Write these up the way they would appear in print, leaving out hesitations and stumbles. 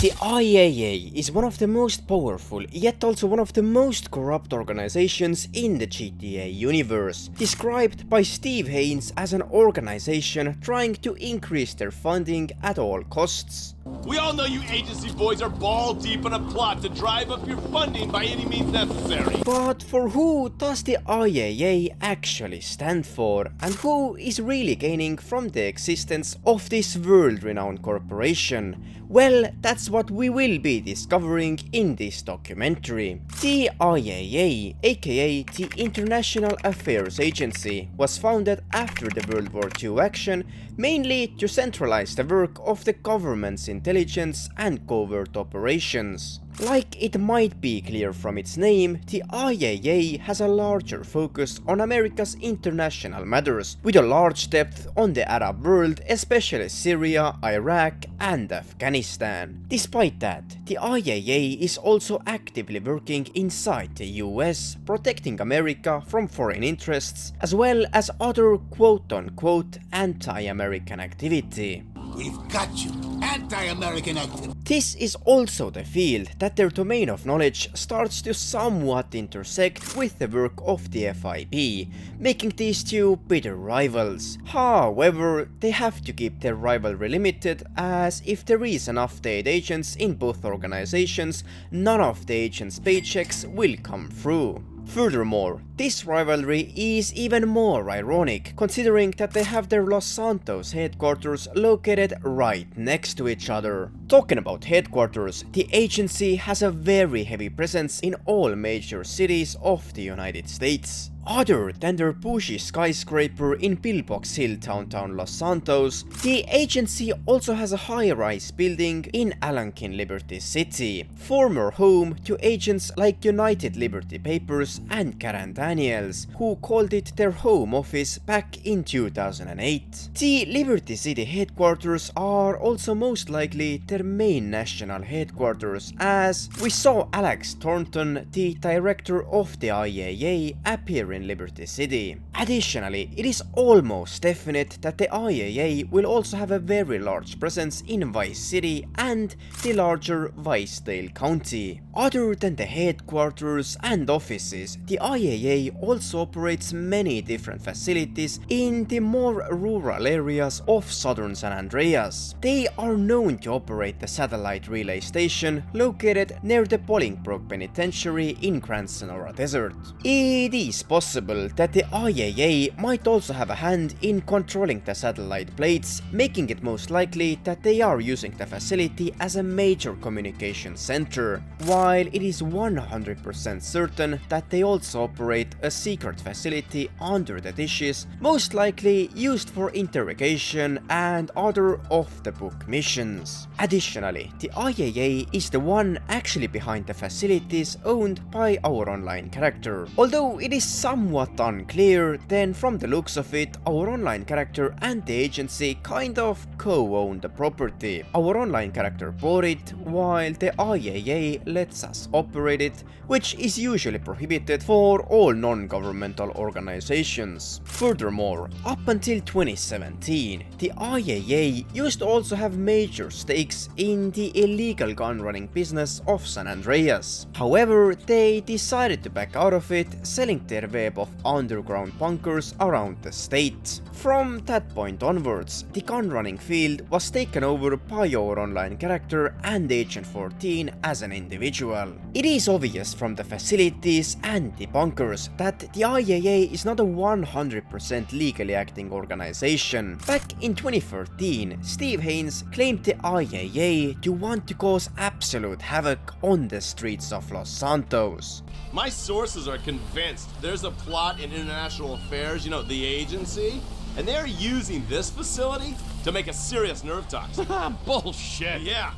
The IAA is one of the most powerful, yet also one of the most corrupt organizations in the GTA universe, described by Steve Haynes as an organization trying to increase their funding at all costs. We all know you agency boys are ball deep in a plot to drive up your funding by any means necessary. But for who does the IAA actually stand for, and who is really gaining from the existence of this world-renowned corporation? Well, that's what we will be discovering in this documentary. The IAA, aka the International Affairs Agency, was founded after the World War II action, mainly to centralize the work of the government's intelligence and covert operations. Like it might be clear from its name, the IAA has a larger focus on America's international matters, with a large depth on the Arab world, especially Syria, Iraq and Afghanistan. Despite that, the IAA is also actively working inside the US, protecting America from foreign interests, as well as other quote-unquote anti-American activity. We've got you. Anti-American activity. This is also the field that their domain of knowledge starts to somewhat intersect with the work of the FIB, making these two bitter rivals. However, they have to keep their rivalry limited, as if there is enough state agents in both organizations, none of the agents' paychecks will come through. Furthermore, this rivalry is even more ironic, considering that they have their Los Santos headquarters located right next to each other. Talking about headquarters, the agency has a very heavy presence in all major cities of the United States. Other than their bougie skyscraper in Pillbox Hill downtown Los Santos, the agency also has a high-rise building in Alankin Liberty City, former home to agents like United Liberty Papers and Karen Daniels, who called it their home office back in 2008. The Liberty City headquarters are also most likely their main national headquarters, as we saw Alex Thornton, the director of the IAA, appear in Liberty City. Additionally, it is almost definite that the IAA will also have a very large presence in Vice City and the larger Vicedale County. Other than the headquarters and offices, the IAA also operates many different facilities in the more rural areas of southern San Andreas. They are known to operate the satellite relay station located near the Bolingbroke Penitentiary in Grand Sonora Desert. It is possible that the IAA might also have a hand in controlling the satellite blades, making it most likely that they are using the facility as a major communication center, while it is 100% certain that they also operate a secret facility under the dishes, most likely used for interrogation and other off-the-book missions. Additionally, the IAA is the one actually behind the facilities owned by our online character. Although it is somewhat unclear, then from the looks of it, our online character and the agency kind of co-own the property. Our online character bought it, while the IAA lets us operate it, which is usually prohibited for all non-governmental organizations. Furthermore, up until 2017, the IAA used to also have major stakes in the illegal gun-running business of San Andreas. However, they decided to back out of it, selling their web of underground bunkers around the state. From that point onwards, the gun-running field was taken over by our online character and Agent 14 as an individual. It is obvious from the facilities and the bunkers that the IAA is not a 100% legally acting organization. Back in 2013, Steve Haynes claimed the IAA to want to cause absolute havoc on the streets of Los Santos. My sources are convinced there's a plot in International Affairs, you know, the agency, and they're using this facility to make a serious nerve toxin. Bullshit. Yeah.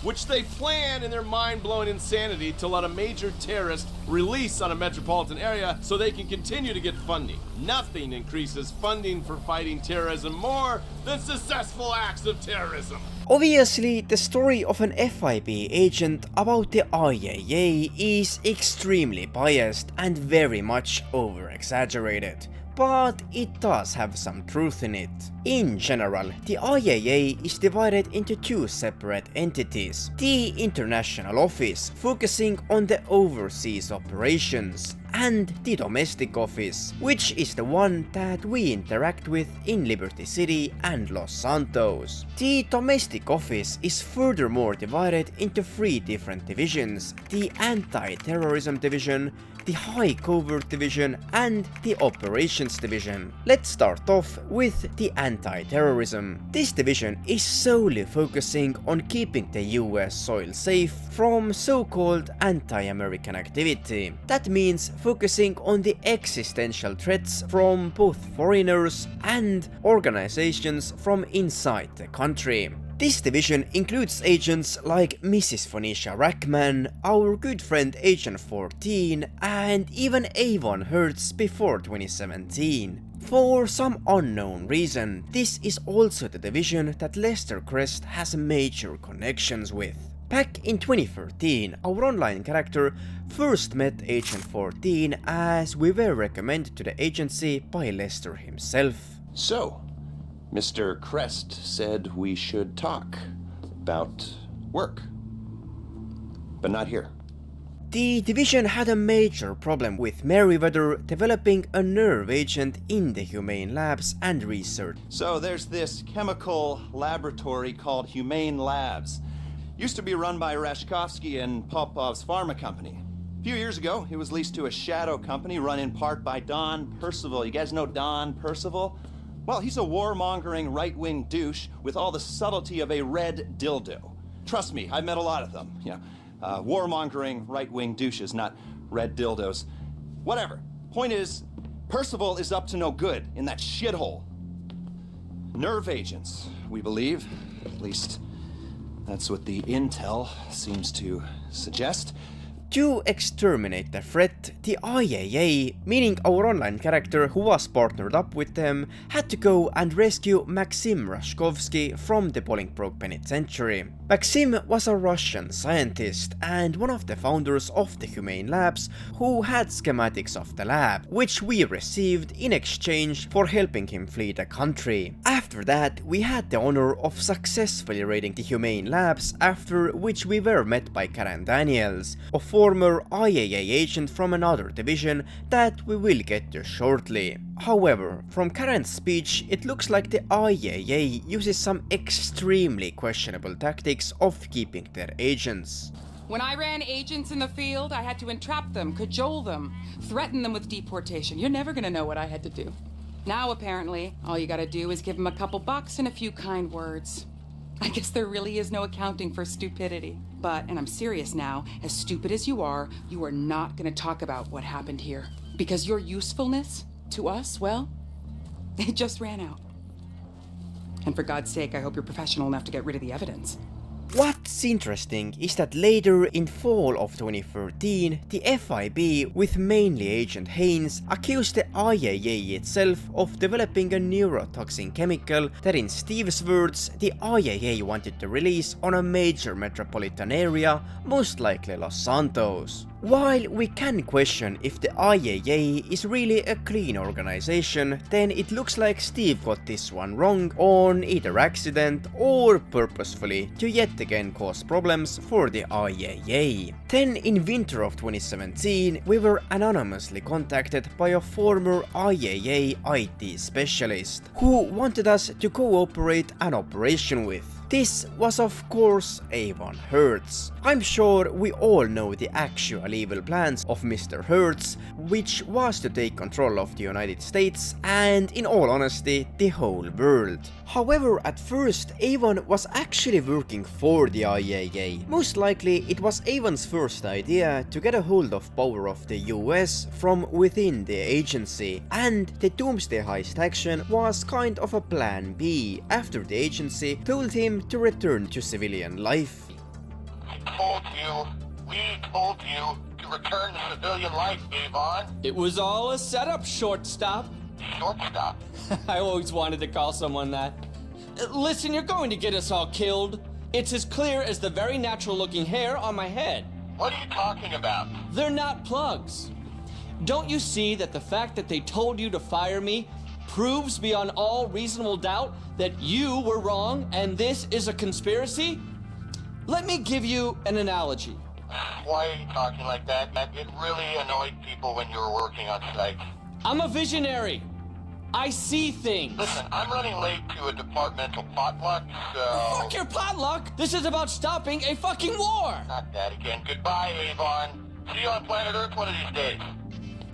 Which they plan in their mind-blowing insanity to let a major terrorist release on a metropolitan area so they can continue to get funding. Nothing increases funding for fighting terrorism more than successful acts of terrorism. Obviously, the story of an FIB agent about the IAA is extremely biased and very much over-exaggerated. but it does have some truth in it. In general, the IAA is divided into two separate entities. The International Office, focusing on the overseas operations, and the Domestic Office, which is the one that we interact with in Liberty City and Los Santos. The Domestic Office is furthermore divided into three different divisions: the Anti-terrorism division, the High Covert division, and the Operations division. Let's start off with the Anti-terrorism. This division is solely focusing on keeping the US soil safe from so-called anti-American activity. That means focusing on the existential threats from both foreigners and organizations from inside the country. This division includes agents like Mrs. Phoenicia Rackman, our good friend Agent 14, and even Avon Hertz before 2017. For some unknown reason, this is also the division that Lester Crest has major connections with. Back in 2013, our online character first met Agent 14 as we were recommended to the agency by Lester himself. So, Mr. Crest said we should talk about work, but not here. The division had a major problem with Merryweather developing a nerve agent in the Humane Labs and research. So there's this chemical laboratory called Humane Labs. Used to be run by Rashkovsky and Popov's pharma company. A few years ago, it was leased to a shadow company run in part by Don Percival. You guys know Don Percival? Well, he's a warmongering right-wing douche with all the subtlety of a red dildo. Trust me, I've met a lot of them. Warmongering right-wing douches, not red dildos. Whatever. Point is, Percival is up to no good in that shithole. Nerve agents, we believe. At least, that's what the intel seems to suggest. To exterminate the threat, the IAA, meaning our online character who was partnered up with them, had to go and rescue Maxim Rashkovsky from the Bolingbroke Penitentiary. Maxim was a Russian scientist and one of the founders of the Humane Labs, who had schematics of the lab, which we received in exchange for helping him flee the country. After that, we had the honor of successfully raiding the Humane Labs, after which we were met by Karen Daniels, a former IAA agent from another division that we will get to shortly. However, from Karen's speech, it looks like the IAA uses some extremely questionable tactics of keeping their agents. When I ran agents in the field, I had to entrap them, cajole them, threaten them with deportation. You're never gonna know what I had to do. Now, apparently, all you gotta do is give them a couple bucks and a few kind words. I guess there really is no accounting for stupidity. But, and I'm serious now, as stupid as you are not gonna talk about what happened here. Because your usefulness to us, well, it just ran out. And for God's sake, I hope you're professional enough to get rid of the evidence. What's interesting is that later in fall of 2013, the FIB, with mainly Agent Haynes, accused the IAA itself of developing a neurotoxin chemical that, in Steve's words, the IAA wanted to release on a major metropolitan area, most likely Los Santos. While we can question if the IAA is really a clean organization, then it looks like Steve got this one wrong on either accident or purposefully to yet again cause problems for the IAA. Then in winter of 2017, we were anonymously contacted by a former IAA IT specialist who wanted us to cooperate an operation with. This was of course Avon Hertz. I'm sure we all know the actual evil plans of Mr. Hertz, which was to take control of the United States and, in all honesty, the whole world. However, at first, Avon was actually working for the IAA. Most likely, it was Avon's first idea to get a hold of power of the US from within the agency, and the Doomsday Heist action was kind of a plan B after the agency told him to return to civilian life. We told you to return to civilian life, Avon. It was all a setup, shortstop. Shortstop. I always wanted to call someone that. Listen, you're going to get us all killed. It's as clear as the very natural looking hair on my head. What are you talking about? They're not plugs. Don't you see that the fact that they told you to fire me proves beyond all reasonable doubt that you were wrong and this is a conspiracy? Let me give you an analogy. Why are you talking like that? It really annoyed people when you were working on site. I'm a visionary. I see things. Listen, I'm running late to a departmental potluck, so... Fuck your potluck! This is about stopping a fucking war! Not that again. Goodbye, Avon. See you on planet Earth one of these days.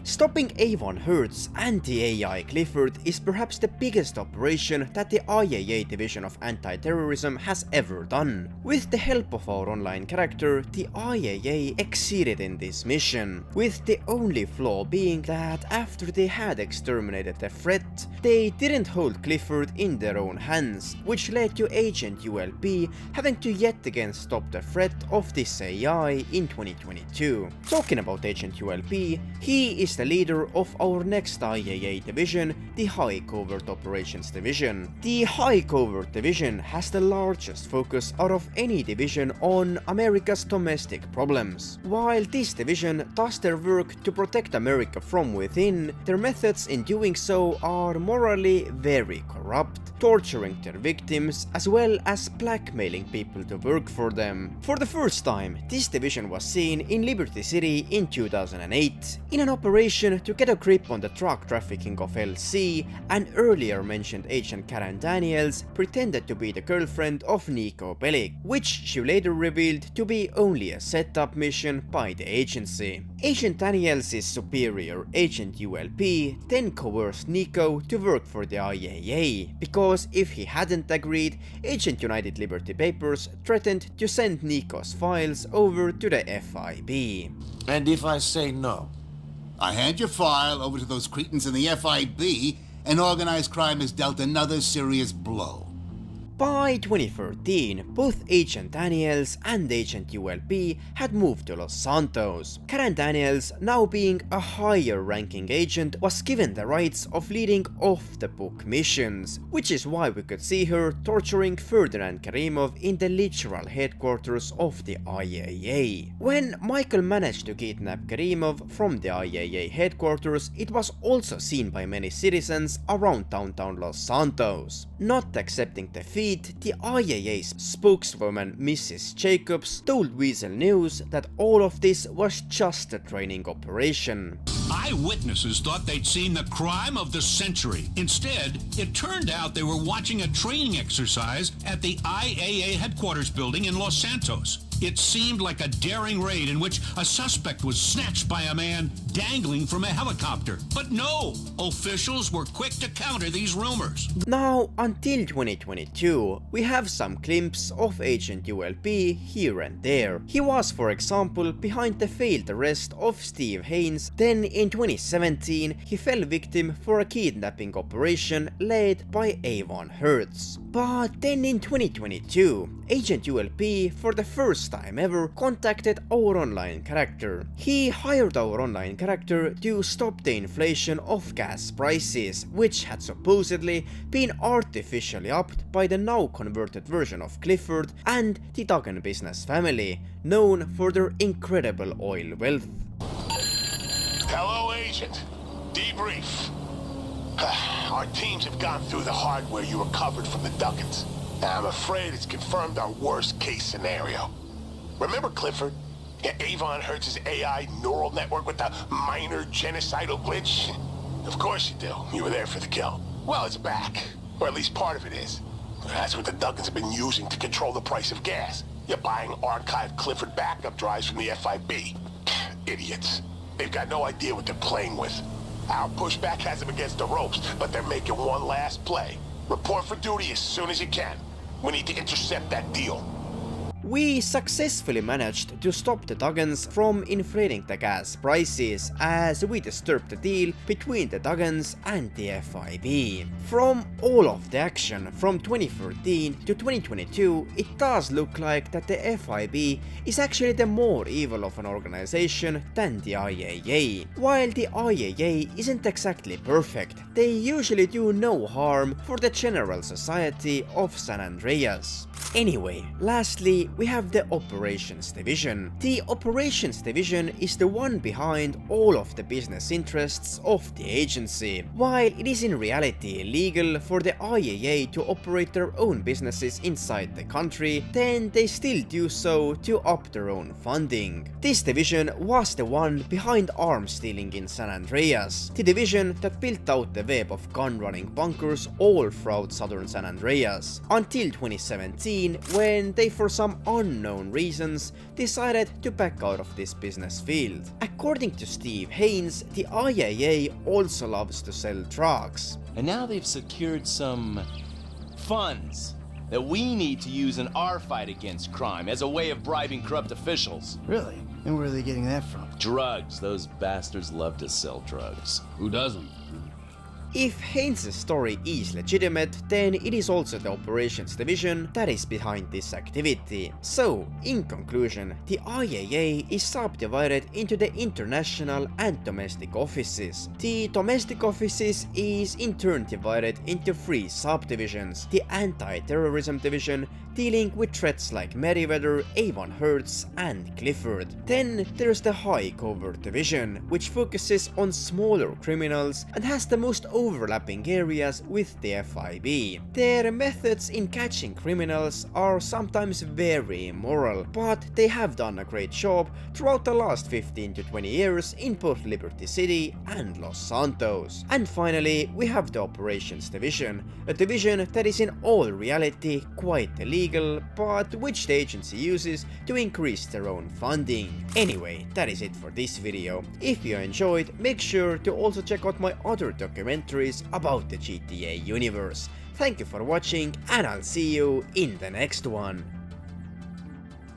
Stopping Avon Hertz's anti-AI Clifford is perhaps the biggest operation that the IAA division of anti-terrorism has ever done. With the help of our online character, the IAA exceeded in this mission, with the only flaw being that after they had exterminated the threat, they didn't hold Clifford in their own hands, which led to Agent ULP having to yet again stop the threat of this AI in 2022. Talking about Agent ULP, he is the leader of our next IAA division, the High Covert Operations Division. The High Covert Division has the largest focus out of any division on America's domestic problems. While this division does their work to protect America from within, their methods in doing so are morally very corrupt, torturing their victims as well as blackmailing people to work for them. For the first time, this division was seen in Liberty City in 2008, in an operation to get a grip on the drug trafficking of LC, an earlier mentioned agent Karen Daniels pretended to be the girlfriend of Nico Bellic, which she later revealed to be only a setup mission by the agency. Agent Daniels' superior, Agent ULP, then coerced Nico to work for the IAA, because if he hadn't agreed, Agent United Liberty Papers threatened to send Nico's files over to the FIB. And if I say no? I hand your file over to those cretins in the FIB, and organized crime has dealt another serious blow. By 2013, both Agent Daniels and Agent ULP had moved to Los Santos. Karen Daniels, now being a higher ranking agent, was given the rights of leading off-the-book missions, which is why we could see her torturing Ferdinand Karimov in the literal headquarters of the IAA. When Michael managed to kidnap Karimov from the IAA headquarters, it was also seen by many citizens around downtown Los Santos. Not accepting defeat, the IAA's spokeswoman Mrs. Jacobs told Weasel News that all of this was just a training operation. Eyewitnesses thought they'd seen the crime of the century. Instead, it turned out they were watching a training exercise at the IAA headquarters building in Los Santos. It seemed like a daring raid in which a suspect was snatched by a man dangling from a helicopter. But no, officials were quick to counter these rumors. Now, until 2022, we have some glimpses of Agent ULP here and there. He was, for example, behind the failed arrest of Steve Haynes. Then in 2017, he fell victim for a kidnapping operation led by Avon Hertz. But then in 2022, Agent ULP, for the first time ever, contacted our online character. He hired our online character to stop the inflation of gas prices, which had supposedly been artificially upped by the now converted version of Clifford and the Duggan business family, known for their incredible oil wealth. Hello, Agent. Debrief. Our teams have gone through the hardware you recovered from the Duggans. I'm afraid it's confirmed our worst case scenario. Remember Clifford? Yeah, Avon Hertz's AI neural network with the minor genocidal glitch? Of course you do. You were there for the kill. Well, it's back. Or at least part of it is. That's what the Duggans have been using to control the price of gas. You're buying archived Clifford backup drives from the FIB. Idiots. They've got no idea what they're playing with. Our pushback has them against the ropes, but they're making one last play. Report for duty as soon as you can. We need to intercept that deal. We successfully managed to stop the Duggans from inflating the gas prices as we disturbed the deal between the Duggans and the FIB. From all of the action from 2013 to 2022, it does look like that the FIB is actually the more evil of an organization than the IAA. While the IAA isn't exactly perfect, they usually do no harm for the general society of San Andreas. Anyway, lastly, we have the Operations Division. The Operations Division is the one behind all of the business interests of the agency. While it is in reality illegal for the IAA to operate their own businesses inside the country, then they still do so to up their own funding. This division was the one behind arms dealing in San Andreas, the division that built out the web of gun-running bunkers all throughout southern San Andreas, until 2017 when they for some unknown reasons decided to back out of this business field. According to Steve Haynes, the IAA also loves to sell drugs. And now they've secured some funds that we need to use in our fight against crime as a way of bribing corrupt officials. Really? And where are they getting that from? Drugs. Those bastards love to sell drugs. Who doesn't? If Haynes' story is legitimate, then it is also the Operations Division that is behind this activity. So, in conclusion, the IAA is subdivided into the international and domestic offices. The domestic offices is in turn divided into 3 subdivisions: the Anti-terrorism Division, dealing with threats like Meriwether, Avon Hertz and Clifford. Then there's the High Covert Division, which focuses on smaller criminals and has the most overlapping areas with the FIB. Their methods in catching criminals are sometimes very immoral, but they have done a great job throughout the last 15 to 20 years in both Liberty City and Los Santos. And finally, we have the Operations Division, a division that is in all reality quite illegal, but which the agency uses to increase their own funding. Anyway, that is it for this video. If you enjoyed, make sure to also check out my other documentaries about the GTA universe. Thank you for watching, and I'll see you in the next one.